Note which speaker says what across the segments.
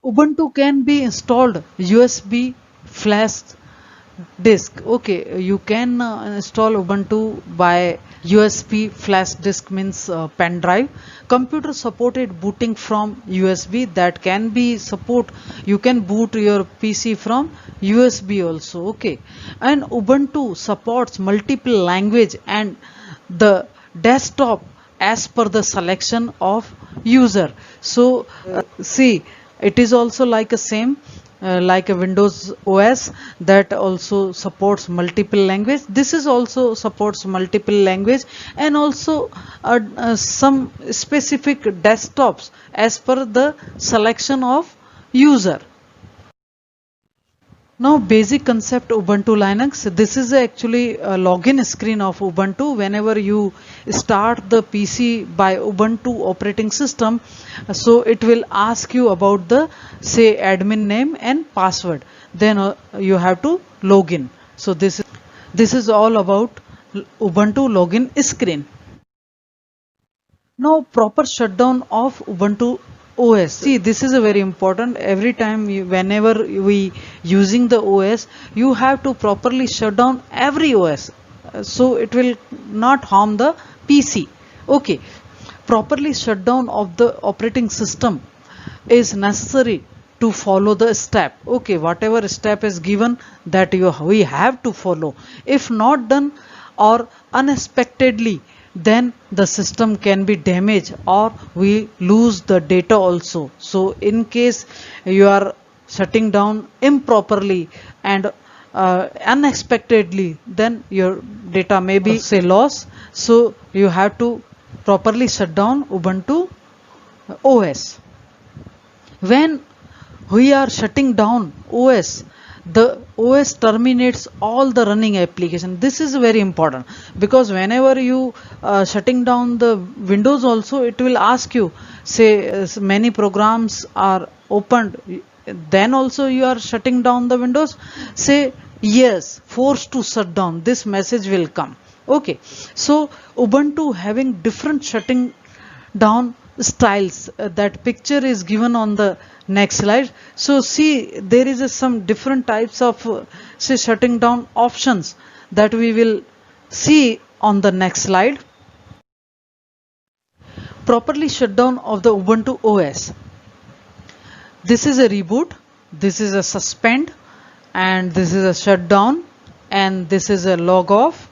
Speaker 1: Ubuntu can be installed USB flash disk. Okay, you can install Ubuntu by USB flash disk, means pen drive. Computer supported booting from USB, that can be support. You can boot your PC from USB also. Okay, and Ubuntu supports multiple language and the desktop as per the selection of user. So see, it is also like a same like a Windows OS that also supports multiple language. This is also supports multiple language, and also some specific desktops as per the selection of user. Now, basic concept Ubuntu Linux. This is actually a login screen of Ubuntu. Whenever you start the PC by Ubuntu operating system, so it will ask you about the say admin name and password. Then you have to log in. So this is all about Ubuntu login screen. Now, proper shutdown of Ubuntu OS. See, this is a very important. Every time whenever we using the OS, you have to properly shut down every OS, so it will not harm the PC. Okay, properly shut down of the operating system is necessary to follow the step. Okay, whatever step is given, that we have to follow. If not done or unexpectedly, then the system can be damaged or we lose the data also. So in case you are shutting down improperly and unexpectedly, then your data may be say lost. So you have to properly shut down Ubuntu OS. When we are shutting down OS, the OS terminates all the running application. This is very important, because whenever you shutting down the Windows also, it will ask you, say many programs are opened, then also you are shutting down the Windows, say yes, forced to shut down, this message will come. Okay, so Ubuntu having different shutting down styles. That picture is given on the next slide. So see, there is some different types of say shutting down options that we will see on the next slide. Properly shutdown of the Ubuntu OS. This is a reboot, this is a suspend, and this is a shutdown, and this is a log off,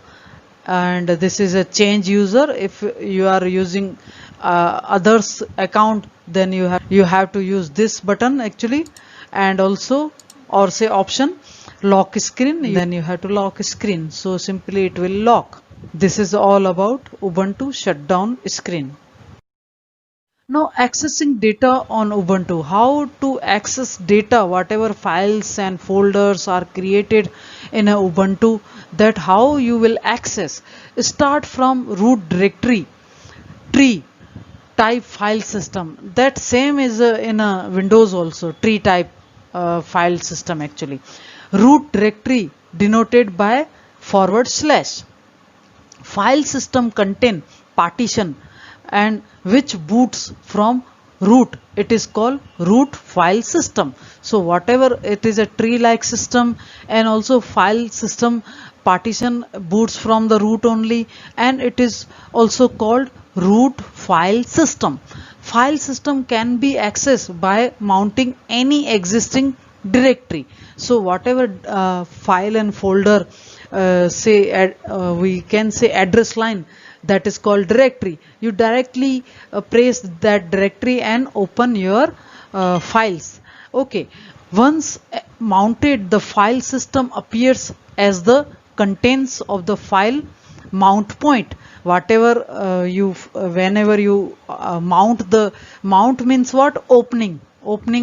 Speaker 1: and this is a change user. If you are using others account, then you have to use this button actually, and also or say option lock screen, then you have to lock screen, so simply it will lock. This is all about Ubuntu shutdown screen. Now, accessing data on Ubuntu. How to access data, whatever files and folders are created in a Ubuntu, that how you will access. Start from root directory, tree type file system. That same is in a Windows also, tree type file system actually. Root directory denoted by /. File system contain partition and which boots from root, it is called root file system. So whatever it is a tree like system, and also file system partition boots from the root only, and it is also called root file system. File system can be accessed by mounting any existing directory. So whatever file and folder we can say address line, that is called directory, you directly press that directory and open your files. Okay, once mounted, the file system appears as the contents of the file mount point. Whatever whenever you mount means what, opening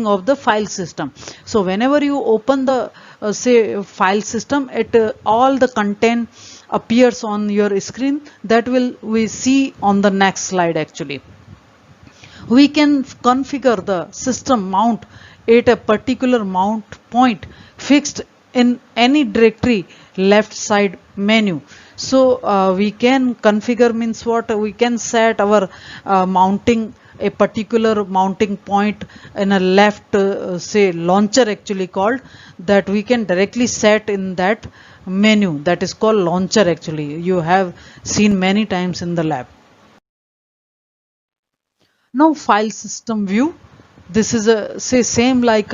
Speaker 1: of the file system. So whenever you open the say file system, it all the content appears on your screen. That will we see on the next slide actually. We can configure the system mount at a particular mount point fixed in any directory left side menu. So we can configure means what, we can set our mounting a particular mounting point in a left say launcher actually called, that we can directly set in that menu, that is called launcher. Actually you have seen many times in the lab. Now file system view, this is a say same like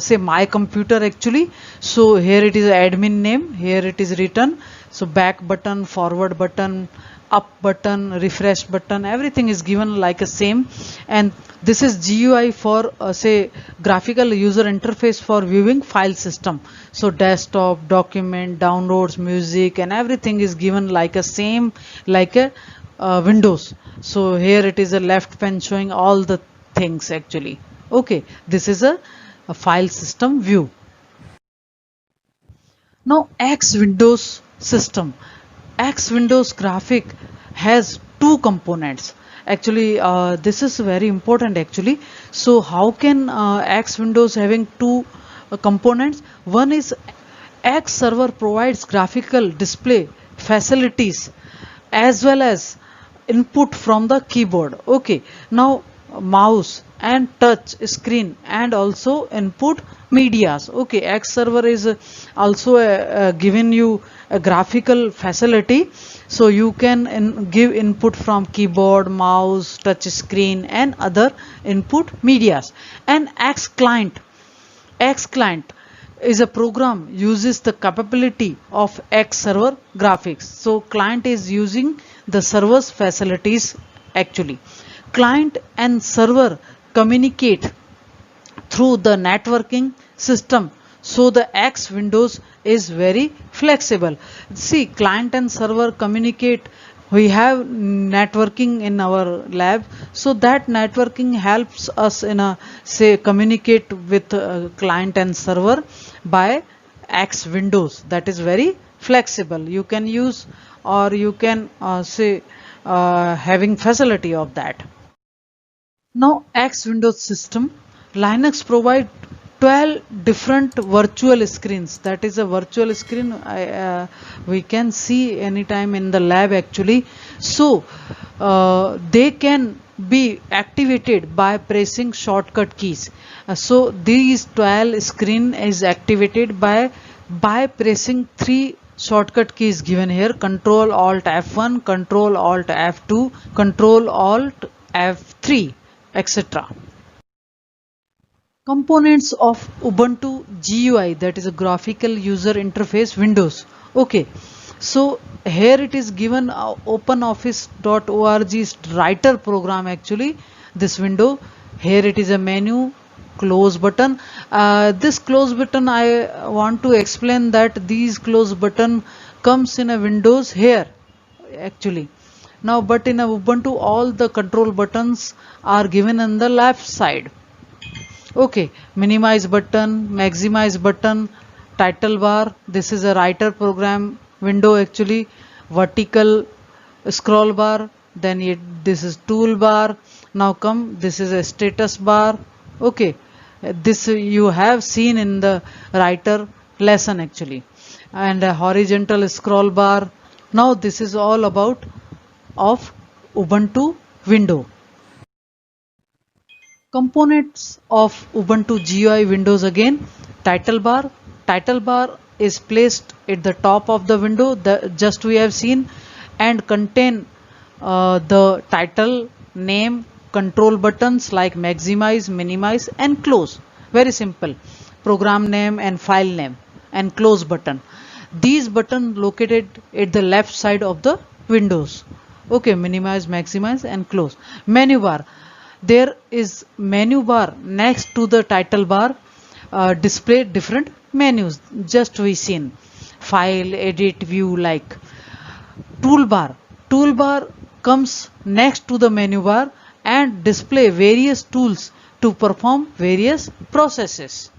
Speaker 1: say my computer actually. So here it is admin name, here it is written, so back button, forward button, up button, refresh button, everything is given like a same. And this is GUI for say graphical user interface for viewing file system. So desktop, document, downloads, music, and everything is given like a same like a Windows. So here it is a left pen showing all the things actually. Okay, this is a file system view. Now X Windows system. X Windows graphic has two components. Actually, this is very important actually. So how can X Windows having two components? One is X server provides graphical display facilities as well as input from the keyboard. Okay, now mouse and touch screen and also input medias. Okay, X server is also given you a graphical facility, so you can give input from keyboard, mouse, touch screen and other input medias. And X client is a program uses the capability of X server graphics. So client is using the server's facilities actually. Client and server communicate through the networking system. So the X Windows is very flexible. See, client and server communicate. We have networking in our lab, so that networking helps us in a say communicate with client and server by X Windows. That is very flexible. You can use or you can say having facility of that. Now X Windows system, Linux provide 12 different virtual screens. That is a virtual screen we can see anytime in the lab actually. So they can be activated by pressing shortcut keys. So these 12 screen is activated by pressing three shortcut keys given here: Control Alt F1, Control Alt F2, Control Alt F3, etc. Components of Ubuntu GUI, that is a graphical user interface Windows. Okay, so here it is given OpenOffice.org's writer program actually. This window, here it is a menu, close button. This close button I want to explain that these close button comes in a Windows here actually. Now but in a Ubuntu all the control buttons are given on the left side. Okay, minimize button, maximize button, title bar, this is a writer program window actually, vertical scroll bar, then this is toolbar. Now come, this is a status bar. Okay, this you have seen in the writer lesson actually, and a horizontal scroll bar. Now this is all about of Ubuntu window. Components of Ubuntu GUI Windows again. Title bar. Title bar is placed at the top of the window, just we have seen, and contain the title, name, control buttons like maximize, minimize and close. Very simple. Program name and file name and close button. These buttons located at the left side of the windows. Okay, minimize, maximize and close. Menu bar. There is menu bar next to the title bar, display different menus, just we seen, file, edit, view, like. Toolbar comes next to the menu bar and display various tools to perform various processes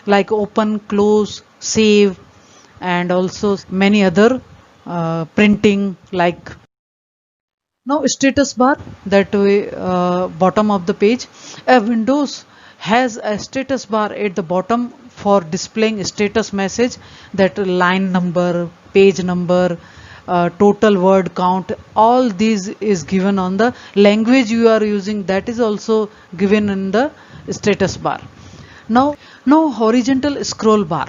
Speaker 1: like open, close, save and also many other printing like. Now status bar, that way bottom of the page. Windows has a status bar at the bottom for displaying status message, that line number, page number, total word count, all these is given on the language you are using, that is also given in the status bar. Now horizontal scroll bar.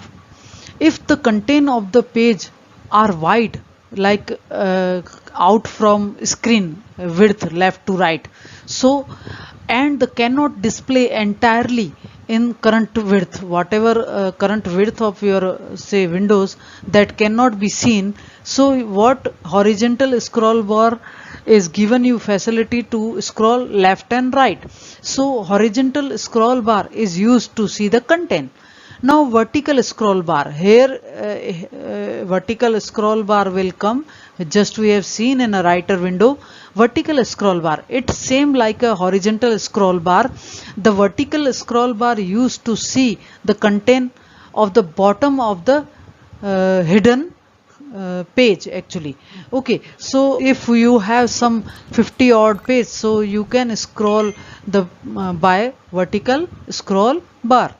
Speaker 1: If the content of the page are wide, like out from screen width left to right, so and cannot display entirely in current width, whatever current width of your say windows, that cannot be seen. So what horizontal scroll bar is given you facility to scroll left and right. So horizontal scroll bar is used to see the content. Now vertical scroll bar, here vertical scroll bar will come, just we have seen in a writer window. Vertical scroll bar, it's same like a horizontal scroll bar. The vertical scroll bar used to see the content of the bottom of the hidden page actually. Okay, so if you have some 50 odd page, so you can scroll the by vertical scroll bar.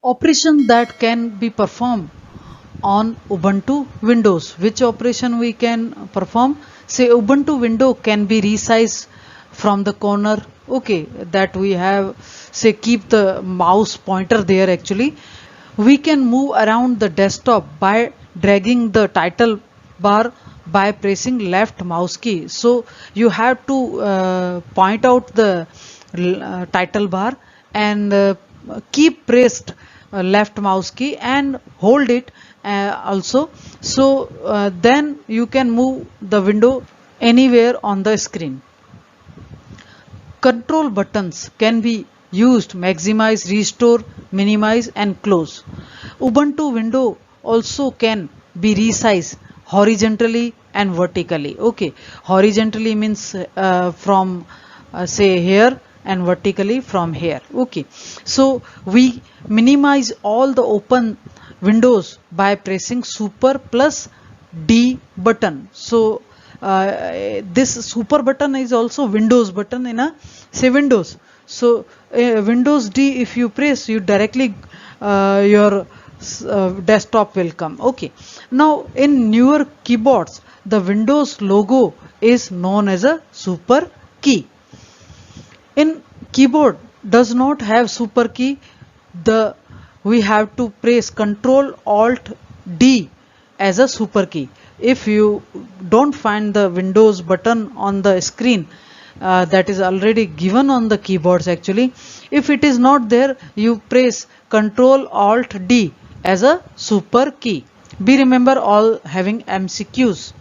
Speaker 1: Operation that can be performed on Ubuntu Windows. Which operation we can perform? Say Ubuntu window can be resized from the corner. Okay, that we have, say keep the mouse pointer there actually. We can move around the desktop by dragging the title bar by pressing left mouse key. So you have to point out the title bar and keep pressed left mouse key and hold it also. So then you can move the window anywhere on the screen. Control buttons can be used: maximize, restore, minimize and close. Ubuntu window also can be resized horizontally and vertically. Okay, horizontally means from say here, and vertically from here. Okay, so we minimize all the open windows by pressing super plus D button. So this super button is also Windows button in a say Windows. So Windows D, if you press, you directly your desktop will come. Okay, now in newer keyboards the Windows logo is known as a super key. In keyboard does not have super key, we have to press Ctrl Alt D as a super key. If you don't find the Windows button on the screen, that is already given on the keyboards actually, if it is not there, you press Ctrl Alt D as a super key. Be remember all having MCQs.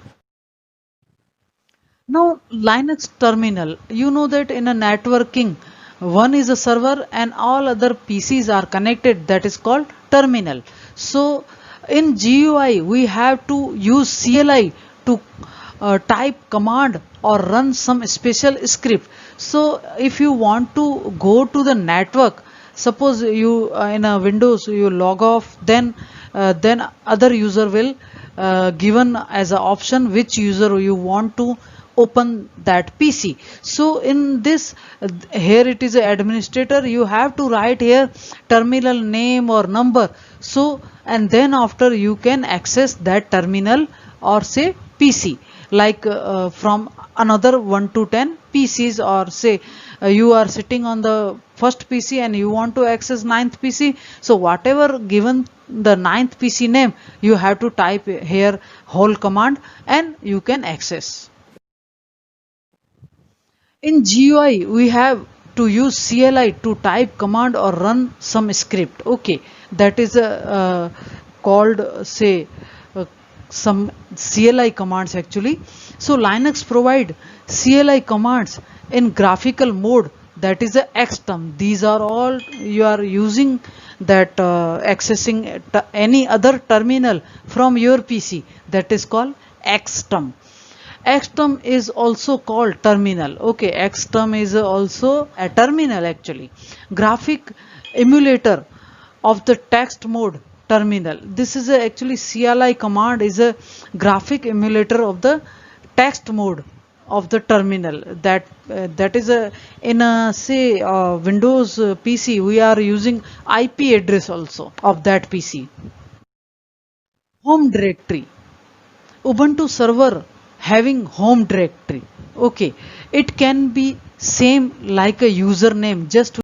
Speaker 1: Now Linux terminal, you know that in a networking, one is a server and all other PCs are connected, that is called terminal. So in GUI we have to use CLI to type command or run some special script. So if you want to go to the network, suppose you in a Windows you log off, then other user will given as an option which user you want to open that PC. So in this here it is a administrator, you have to write here terminal name or number. So and then after you can access that terminal or say PC, like from another 1 to 10 PCs, or say you are sitting on the first PC and you want to access 9th PC. So whatever given the 9th PC name, you have to type here whole command and you can access. In GUI we have to use CLI to type command or run some script. Okay, that is called say some CLI commands actually. So Linux provide CLI commands in graphical mode, that is a xterm. These are all you are using that accessing any other terminal from your PC, that is called xterm. Xterm is also called terminal. Okay, Xterm is also a terminal actually. Graphic emulator of the text mode terminal. This is actually CLI command is a graphic emulator of the text mode of the terminal. That is in a say Windows PC we are using IP address also of that PC. Home directory. Ubuntu server having home directory. Okay, it can be same like a username, just